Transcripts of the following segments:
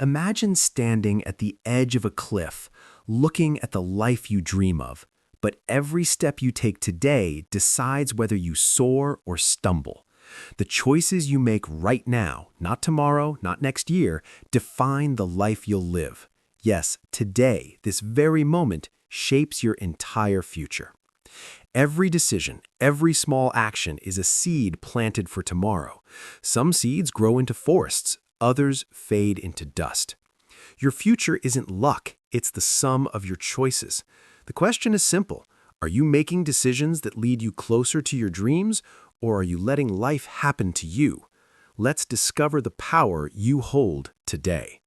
Imagine standing at the edge of a cliff, looking at the life you dream of, but every step you take today decides whether you soar or stumble. The choices you make right now, not tomorrow, not next year, define the life you'll live. Yes, today, this very moment, shapes your entire future. Every decision, every small action is a seed planted for tomorrow. Some seeds grow into forests, others fade into dust. Your future isn't luck, it's the sum of your choices. The question is simple. Are you making decisions that lead you closer to your dreams, or are you letting life happen to you? Let's discover the power you hold today.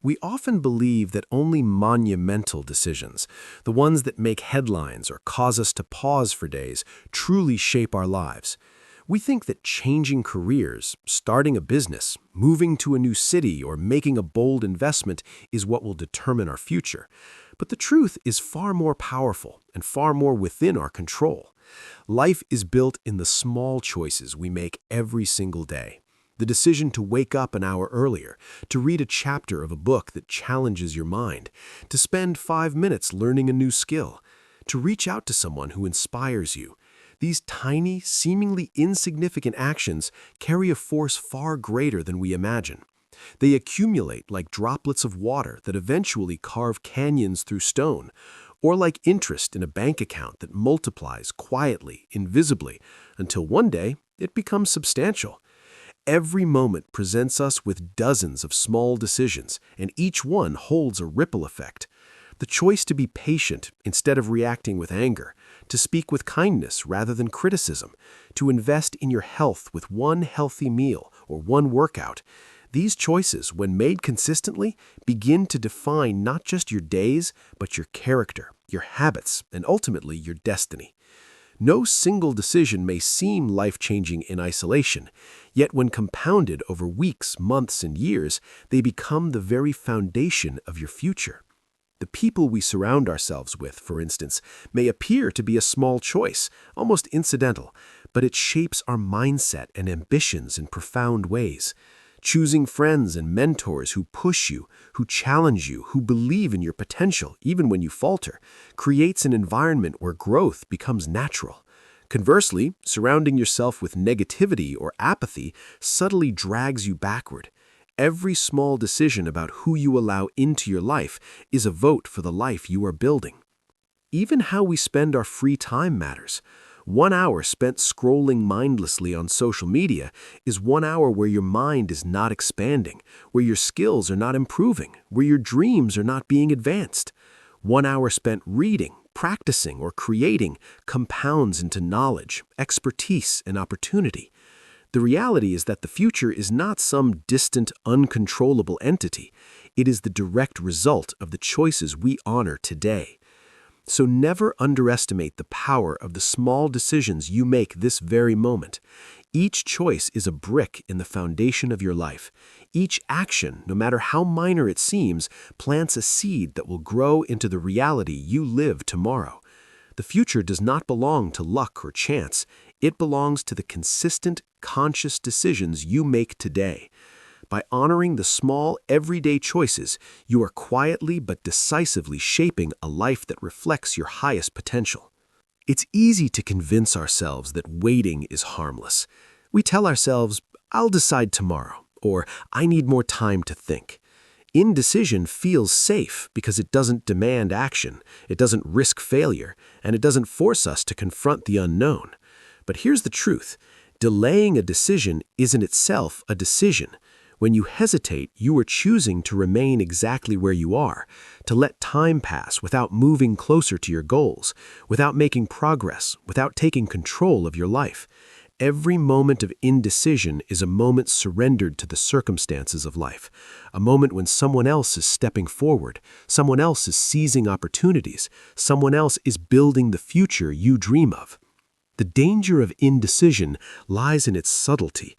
We often believe that only monumental decisions, the ones that make headlines or cause us to pause for days, truly shape our lives. We think that changing careers, starting a business, moving to a new city, or making a bold investment is what will determine our future. But the truth is far more powerful and far more within our control. Life is built in the small choices we make every single day. The decision to wake up an hour earlier, to read a chapter of a book that challenges your mind, to spend 5 minutes learning a new skill, to reach out to someone who inspires you. These tiny, seemingly insignificant actions carry a force far greater than we imagine. They accumulate like droplets of water that eventually carve canyons through stone, or like interest in a bank account that multiplies quietly, invisibly, until one day it becomes substantial. Every moment presents us with dozens of small decisions, and each one holds a ripple effect. The choice to be patient instead of reacting with anger, to speak with kindness rather than criticism, to invest in your health with one healthy meal or one workout. These choices, when made consistently, begin to define not just your days, but your character, your habits, and ultimately your destiny. No single decision may seem life-changing in isolation, yet when compounded over weeks, months, and years, they become the very foundation of your future. The people we surround ourselves with, for instance, may appear to be a small choice, almost incidental, but it shapes our mindset and ambitions in profound ways. Choosing friends and mentors who push you, who challenge you, who believe in your potential, even when you falter, creates an environment where growth becomes natural. Conversely, surrounding yourself with negativity or apathy subtly drags you backward. Every small decision about who you allow into your life is a vote for the life you are building. Even how we spend our free time matters. 1 hour spent scrolling mindlessly on social media is 1 hour where your mind is not expanding, where your skills are not improving, where your dreams are not being advanced. 1 hour spent reading, practicing, or creating compounds into knowledge, expertise, and opportunity. The reality is that the future is not some distant, uncontrollable entity. It is the direct result of the choices we honor today. So never underestimate the power of the small decisions you make this very moment. Each choice is a brick in the foundation of your life. Each action, no matter how minor it seems, plants a seed that will grow into the reality you live tomorrow. The future does not belong to luck or chance. It belongs to the consistent, conscious decisions you make today. By honoring the small, everyday choices, you are quietly but decisively shaping a life that reflects your highest potential. It's easy to convince ourselves that waiting is harmless. We tell ourselves, "I'll decide tomorrow," or "I need more time to think." Indecision feels safe because it doesn't demand action, it doesn't risk failure, and it doesn't force us to confront the unknown. But here's the truth. Delaying a decision isn't itself a decision. When you hesitate, you are choosing to remain exactly where you are, to let time pass without moving closer to your goals, without making progress, without taking control of your life. Every moment of indecision is a moment surrendered to the circumstances of life, a moment when someone else is stepping forward, someone else is seizing opportunities, someone else is building the future you dream of. The danger of indecision lies in its subtlety.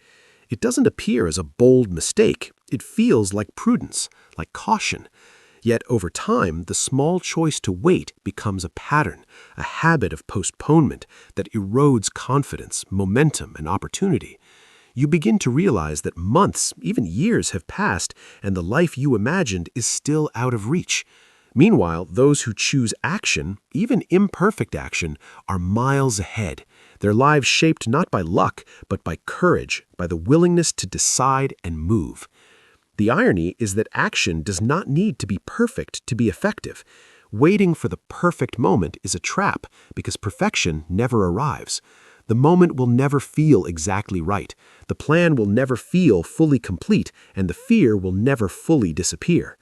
It doesn't appear as a bold mistake. It feels like prudence, like caution. Yet over time, the small choice to wait becomes a pattern, a habit of postponement that erodes confidence, momentum, and opportunity. You begin to realize that months, even years have passed, and the life you imagined is still out of reach. Meanwhile, those who choose action, even imperfect action, are miles ahead. Their lives shaped not by luck, but by courage, by the willingness to decide and move. The irony is that action does not need to be perfect to be effective. Waiting for the perfect moment is a trap because perfection never arrives. The moment will never feel exactly right. The plan will never feel fully complete, and the fear will never fully disappear.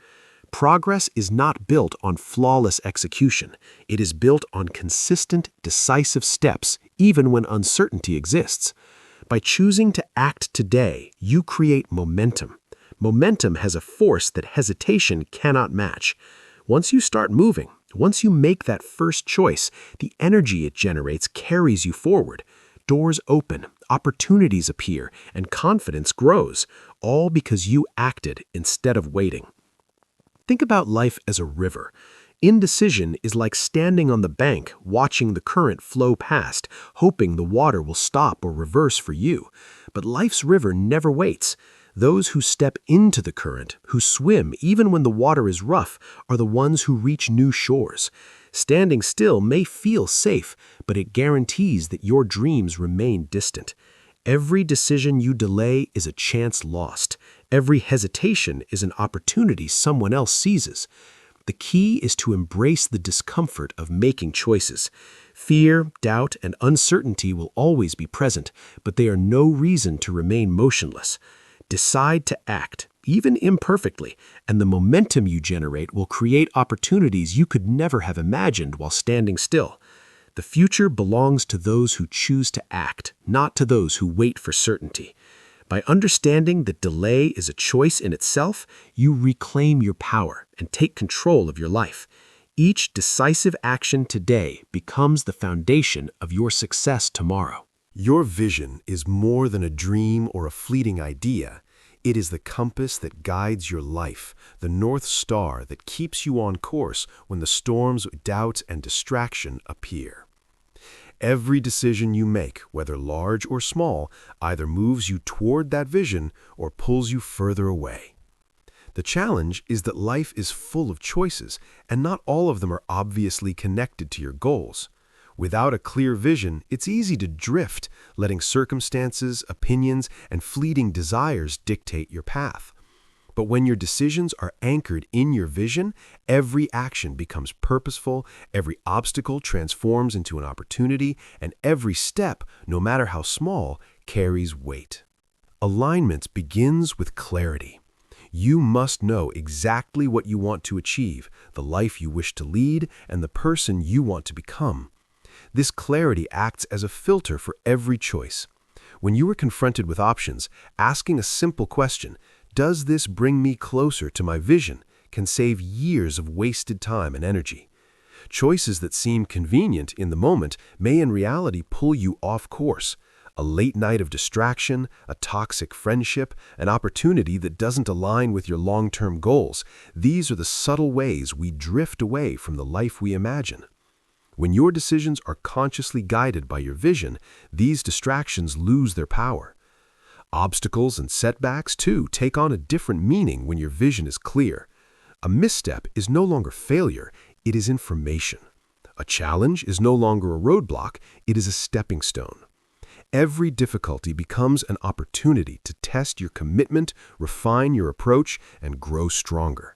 Progress is not built on flawless execution. It is built on consistent, decisive steps, even when uncertainty exists. By choosing to act today, you create momentum. Momentum has a force that hesitation cannot match. Once you start moving, once you make that first choice, the energy it generates carries you forward. Doors open, opportunities appear, and confidence grows, all because you acted instead of waiting. Think about life as a river. Indecision is like standing on the bank, watching the current flow past, hoping the water will stop or reverse for you. But life's river never waits. Those who step into the current, who swim even when the water is rough, are the ones who reach new shores. Standing still may feel safe, but it guarantees that your dreams remain distant. Every decision you delay is a chance lost. Every hesitation is an opportunity someone else seizes. The key is to embrace the discomfort of making choices. Fear, doubt, and uncertainty will always be present, but they are no reason to remain motionless. Decide to act, even imperfectly, and the momentum you generate will create opportunities you could never have imagined while standing still. The future belongs to those who choose to act, not to those who wait for certainty. By understanding that delay is a choice in itself, you reclaim your power and take control of your life. Each decisive action today becomes the foundation of your success tomorrow. Your vision is more than a dream or a fleeting idea. It is the compass that guides your life, the North Star that keeps you on course when the storms of doubt and distraction appear. Every decision you make, whether large or small, either moves you toward that vision or pulls you further away. The challenge is that life is full of choices, and not all of them are obviously connected to your goals. Without a clear vision, it's easy to drift, letting circumstances, opinions, and fleeting desires dictate your path. But when your decisions are anchored in your vision, every action becomes purposeful, every obstacle transforms into an opportunity, and every step, no matter how small, carries weight. Alignment begins with clarity. You must know exactly what you want to achieve, the life you wish to lead, and the person you want to become. This clarity acts as a filter for every choice. When you are confronted with options, asking a simple question, "Does this bring me closer to my vision?" can save years of wasted time and energy. Choices that seem convenient in the moment may in reality pull you off course. A late night of distraction, a toxic friendship, an opportunity that doesn't align with your long-term goals. These are the subtle ways we drift away from the life we imagine. When your decisions are consciously guided by your vision, these distractions lose their power. Obstacles and setbacks, too, take on a different meaning when your vision is clear. A misstep is no longer failure, it is information. A challenge is no longer a roadblock, it is a stepping stone. Every difficulty becomes an opportunity to test your commitment, refine your approach, and grow stronger.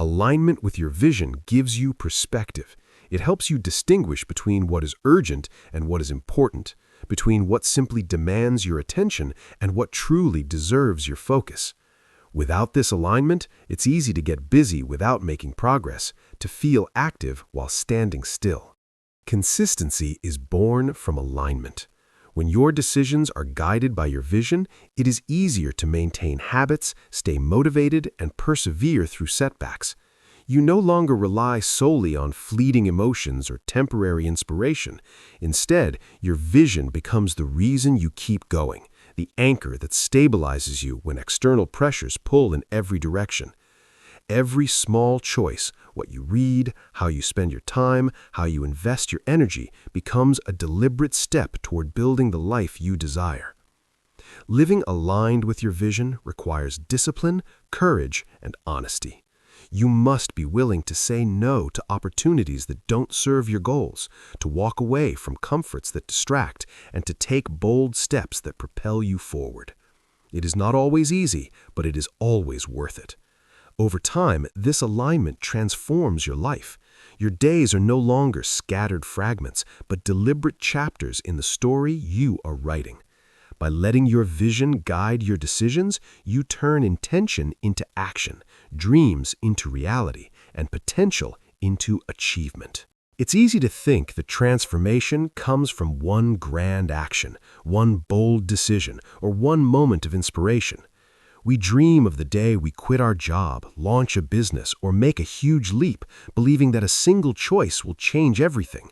Alignment with your vision gives you perspective. It helps you distinguish between what is urgent and what is important, between what simply demands your attention and what truly deserves your focus. Without this alignment, it's easy to get busy without making progress, to feel active while standing still. Consistency is born from alignment. When your decisions are guided by your vision, it is easier to maintain habits, stay motivated, and persevere through setbacks. You no longer rely solely on fleeting emotions or temporary inspiration. Instead, your vision becomes the reason you keep going, the anchor that stabilizes you when external pressures pull in every direction. Every small choice, what you read, how you spend your time, how you invest your energy, becomes a deliberate step toward building the life you desire. Living aligned with your vision requires discipline, courage, and honesty. You must be willing to say no to opportunities that don't serve your goals, to walk away from comforts that distract, and to take bold steps that propel you forward. It is not always easy, but it is always worth it. Over time, this alignment transforms your life. Your days are no longer scattered fragments, but deliberate chapters in the story you are writing. By letting your vision guide your decisions, you turn intention into action, dreams into reality, and potential into achievement. It's easy to think that transformation comes from one grand action, one bold decision, or one moment of inspiration. We dream of the day we quit our job, launch a business, or make a huge leap, believing that a single choice will change everything.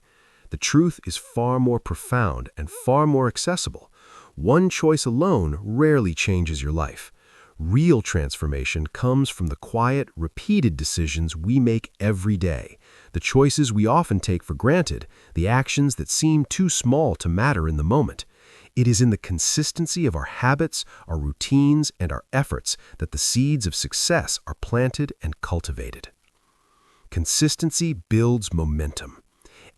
The truth is far more profound and far more accessible. One choice alone rarely changes your life. Real transformation comes from the quiet, repeated decisions we make every day, the choices we often take for granted, the actions that seem too small to matter in the moment. It is in the consistency of our habits, our routines, and our efforts that the seeds of success are planted and cultivated. Consistency builds momentum.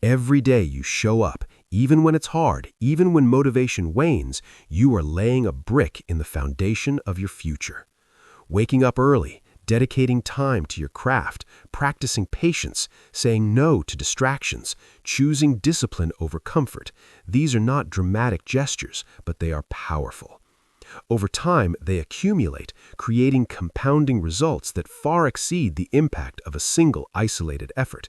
Every day you show up, even when it's hard, even when motivation wanes, you are laying a brick in the foundation of your future. Waking up early, dedicating time to your craft, practicing patience, saying no to distractions, choosing discipline over comfort. These are not dramatic gestures, but they are powerful. Over time, they accumulate, creating compounding results that far exceed the impact of a single isolated effort.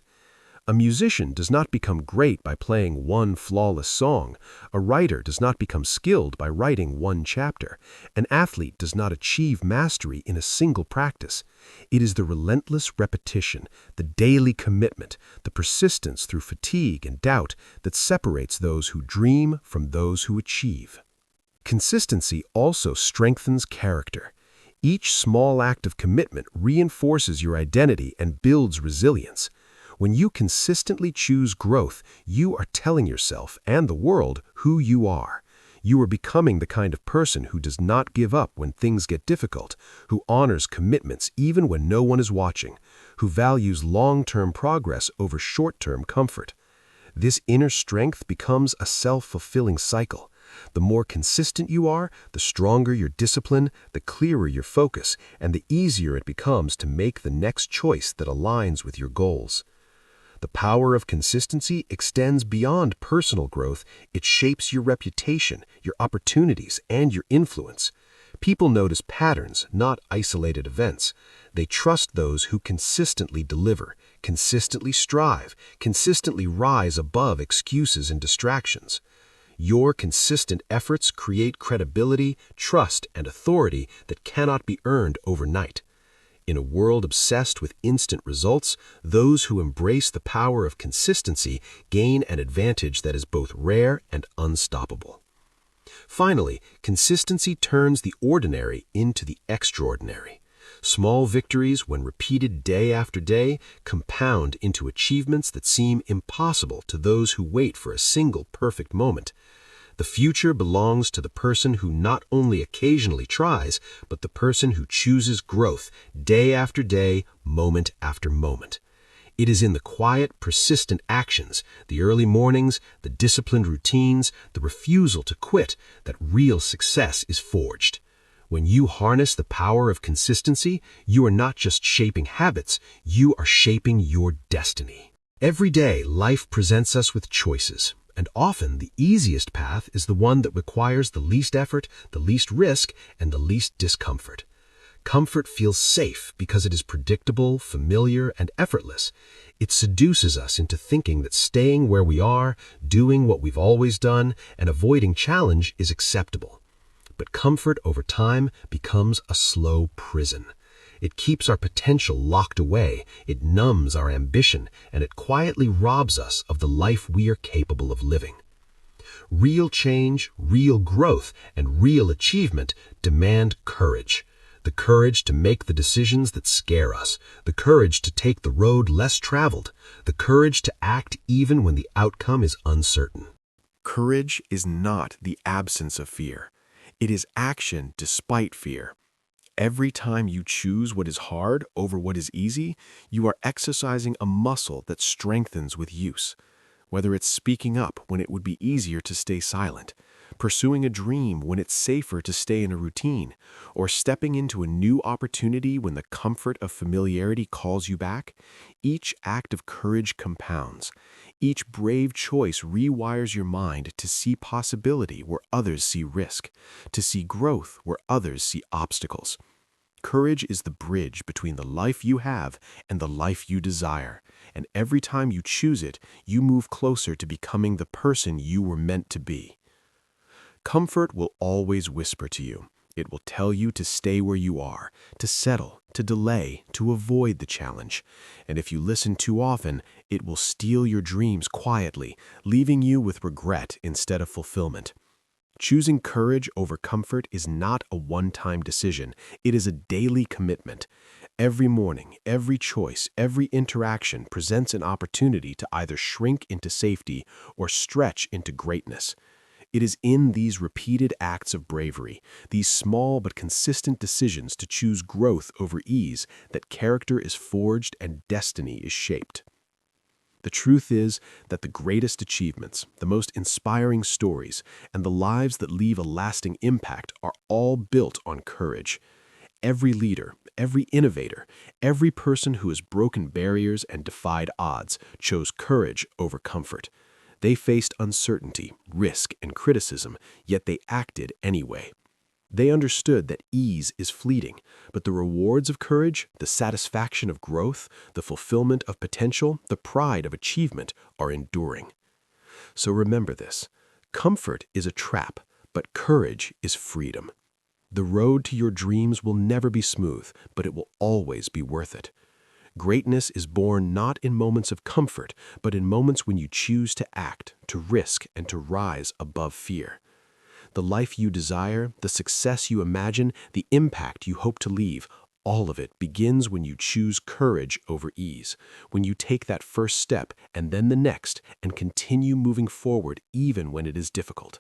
A musician does not become great by playing one flawless song. A writer does not become skilled by writing one chapter. An athlete does not achieve mastery in a single practice. It is the relentless repetition, the daily commitment, the persistence through fatigue and doubt that separates those who dream from those who achieve. Consistency also strengthens character. Each small act of commitment reinforces your identity and builds resilience. When you consistently choose growth, you are telling yourself and the world who you are. You are becoming the kind of person who does not give up when things get difficult, who honors commitments even when no one is watching, who values long-term progress over short-term comfort. This inner strength becomes a self-fulfilling cycle. The more consistent you are, the stronger your discipline, the clearer your focus, and the easier it becomes to make the next choice that aligns with your goals. The power of consistency extends beyond personal growth. It shapes your reputation, your opportunities, and your influence. People notice patterns, not isolated events. They trust those who consistently deliver, consistently strive, consistently rise above excuses and distractions. Your consistent efforts create credibility, trust, and authority that cannot be earned overnight. In a world obsessed with instant results, those who embrace the power of consistency gain an advantage that is both rare and unstoppable. Finally, consistency turns the ordinary into the extraordinary. Small victories, when repeated day after day, compound into achievements that seem impossible to those who wait for a single perfect moment. The future belongs to the person who not only occasionally tries, but the person who chooses growth day after day, moment after moment. It is in the quiet, persistent actions, the early mornings, the disciplined routines, the refusal to quit, that real success is forged. When you harness the power of consistency, you are not just shaping habits, you are shaping your destiny. Every day, life presents us with choices. And often the easiest path is the one that requires the least effort, the least risk, and the least discomfort. Comfort feels safe because it is predictable, familiar, and effortless. It seduces us into thinking that staying where we are, doing what we've always done, and avoiding challenge is acceptable. But comfort over time becomes a slow prison. It keeps our potential locked away, it numbs our ambition, and it quietly robs us of the life we are capable of living. Real change, real growth, and real achievement demand courage. The courage to make the decisions that scare us, the courage to take the road less traveled, the courage to act even when the outcome is uncertain. Courage is not the absence of fear. It is action despite fear. Every time you choose what is hard over what is easy, you are exercising a muscle that strengthens with use. Whether it's speaking up when it would be easier to stay silent, pursuing a dream when it's safer to stay in a routine, or stepping into a new opportunity when the comfort of familiarity calls you back, each act of courage compounds. Each brave choice rewires your mind to see possibility where others see risk, to see growth where others see obstacles. Courage is the bridge between the life you have and the life you desire, and every time you choose it, you move closer to becoming the person you were meant to be. Comfort will always whisper to you. It will tell you to stay where you are, to settle, to delay, to avoid the challenge. And if you listen too often, it will steal your dreams quietly, leaving you with regret instead of fulfillment. Choosing courage over comfort is not a one-time decision. It is a daily commitment. Every morning, every choice, every interaction presents an opportunity to either shrink into safety or stretch into greatness. It is in these repeated acts of bravery, these small but consistent decisions to choose growth over ease, that character is forged and destiny is shaped. The truth is that the greatest achievements, the most inspiring stories, and the lives that leave a lasting impact are all built on courage. Every leader, every innovator, every person who has broken barriers and defied odds chose courage over comfort. They faced uncertainty, risk, and criticism, yet they acted anyway. They understood that ease is fleeting, but the rewards of courage, the satisfaction of growth, the fulfillment of potential, the pride of achievement are enduring. So remember this: comfort is a trap, but courage is freedom. The road to your dreams will never be smooth, but it will always be worth it. Greatness is born not in moments of comfort, but in moments when you choose to act, to risk, and to rise above fear. The life you desire, the success you imagine, the impact you hope to leave, all of it begins when you choose courage over ease, when you take that first step and then the next and continue moving forward even when it is difficult.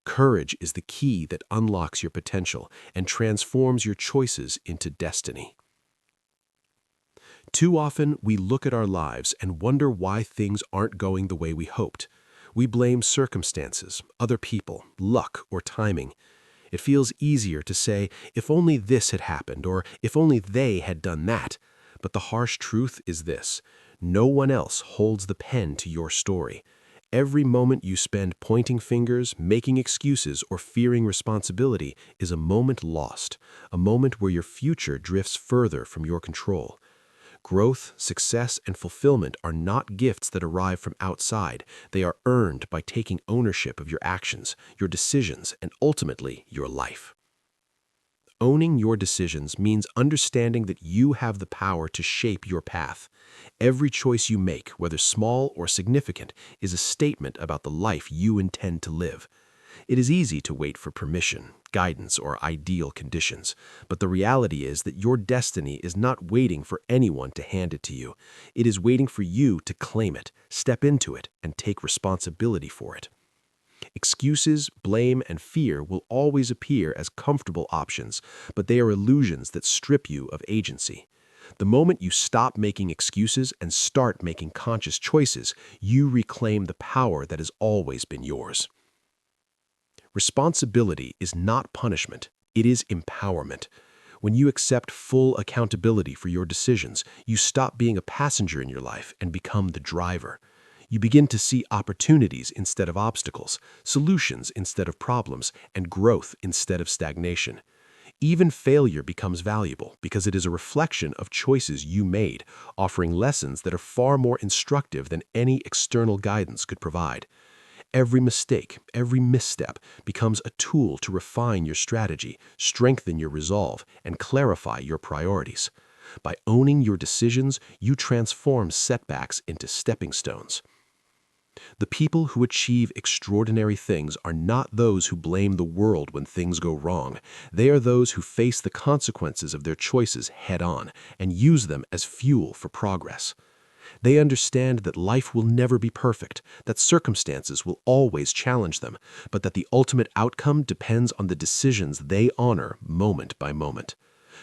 Courage is the key that unlocks your potential and transforms your choices into destiny. Too often, we look at our lives and wonder why things aren't going the way we hoped. We blame circumstances, other people, luck, or timing. It feels easier to say, if only this had happened, or if only they had done that. But the harsh truth is this: no one else holds the pen to your story. Every moment you spend pointing fingers, making excuses, or fearing responsibility is a moment lost, a moment where your future drifts further from your control. Growth, success, and fulfillment are not gifts that arrive from outside. They are earned by taking ownership of your actions, your decisions, and ultimately your life. Owning your decisions means understanding that you have the power to shape your path. Every choice you make, whether small or significant, is a statement about the life you intend to live. It is easy to wait for permission, guidance, or ideal conditions, but the reality is that your destiny is not waiting for anyone to hand it to you. It is waiting for you to claim it, step into it, and take responsibility for it. Excuses, blame, and fear will always appear as comfortable options, but they are illusions that strip you of agency. The moment you stop making excuses and start making conscious choices, you reclaim the power that has always been yours. Responsibility is not punishment, it is empowerment. When you accept full accountability for your decisions, you stop being a passenger in your life and become the driver. You begin to see opportunities instead of obstacles, solutions instead of problems, and growth instead of stagnation. Even failure becomes valuable because it is a reflection of choices you made, offering lessons that are far more instructive than any external guidance could provide. Every mistake, every misstep becomes a tool to refine your strategy, strengthen your resolve, and clarify your priorities. By owning your decisions, you transform setbacks into stepping stones. The people who achieve extraordinary things are not those who blame the world when things go wrong. They are those who face the consequences of their choices head-on and use them as fuel for progress. They understand that life will never be perfect, that circumstances will always challenge them, but that the ultimate outcome depends on the decisions they honor moment by moment.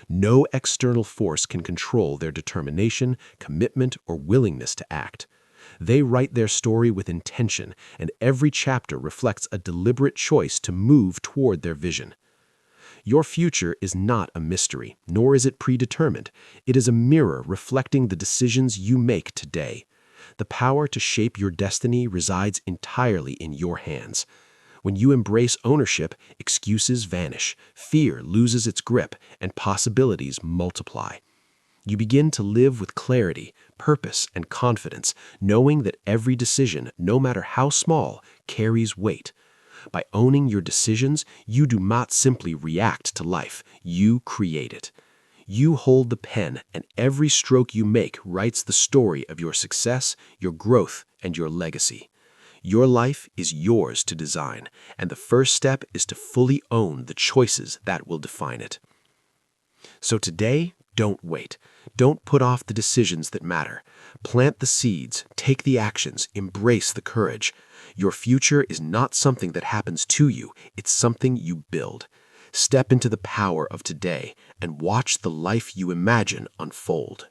No external force can control their determination, commitment, or willingness to act. They write their story with intention, and every chapter reflects a deliberate choice to move toward their vision. Your future is not a mystery, nor is it predetermined. It is a mirror reflecting the decisions you make today. The power to shape your destiny resides entirely in your hands. When you embrace ownership, excuses vanish, fear loses its grip, and possibilities multiply. You begin to live with clarity, purpose, and confidence, knowing that every decision, no matter how small, carries weight. By owning your decisions, you do not simply react to life, you create it. You hold the pen, and every stroke you make writes the story of your success, your growth, and your legacy. Your life is yours to design, and the first step is to fully own the choices that will define it. So today, don't wait. Don't put off the decisions that matter. Plant the seeds, take the actions, embrace the courage. Your future is not something that happens to you, it's something you build. Step into the power of today and watch the life you imagine unfold.